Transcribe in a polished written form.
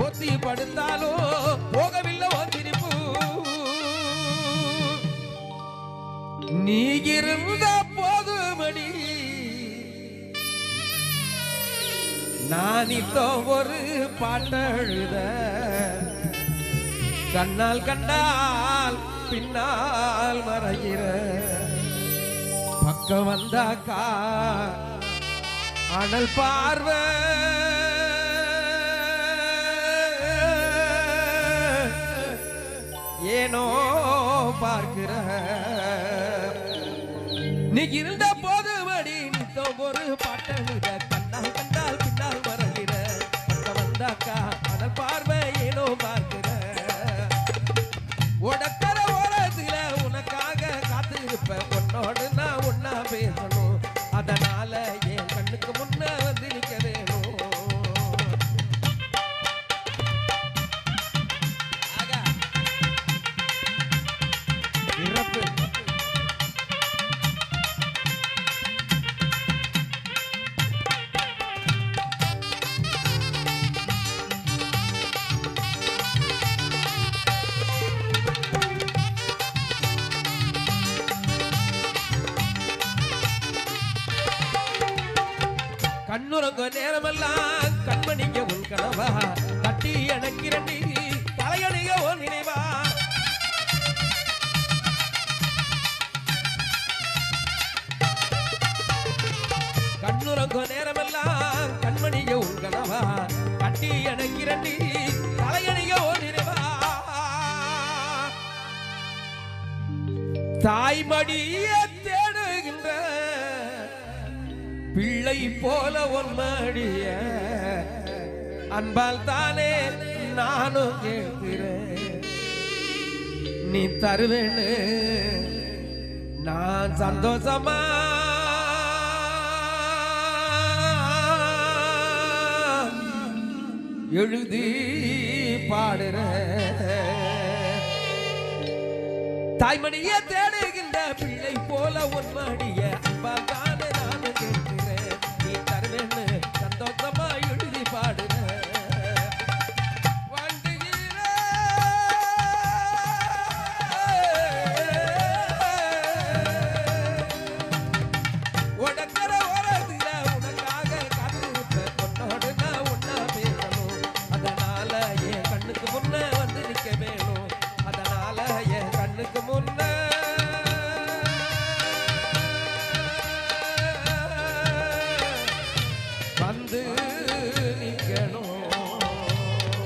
போத்தி படுத்தாலும் போகவில்லை திருப்பு. நீ இருந்த போதுமடி நான் இப்போ ஒரு பாட்டழுத. கண்ணால் கண்டால் பின்னால் மறைகிற பக்கம் வந்தாக்கா அனல் பார்வை ஏனோ பார்க்கிற. நீ இருந்த போது மடி நித்தோ ஒரு பாட்டழுத. கண்ணால் கண்டால் பின்னால் மறைகிற பக்கம் வந்தாக்கா அனல் பார்வை ஏனோ பார்க்கிற. உடக்கர ஓரத்துல உனக்காக காத்திருப்ப. உன்னோடு நான் ஒன்னா பேசணும். அதனால என் கண்ணுக்கு முன்ன வந்து நிக்க வேணும். இறப்பு கண்ணுறங்க நேரமெல்லாம் கண்மணிங்க உன் கனவா கட்டி எனக்கிறண்டி தலையணிக உன் நினைவா. கண்ணுறங்க நேரமெல்லாம் கண்மணிங்க உன் கனவா கட்டி எனக்கிறண்டி தலையணிக உன் நினைவா. தாய்மடிய தேடுகின்ற பிள்ளை போல ஒன்மடிய அன்பால் தானே நானும் கேட்கிறேன். நீ தருவேன்னு நான் சந்தோஷமா எழுதி பாடுறேன். தாய்மணிய தேடுகின்ற பிள்ளை போல ஒன்மடிய அன்பால்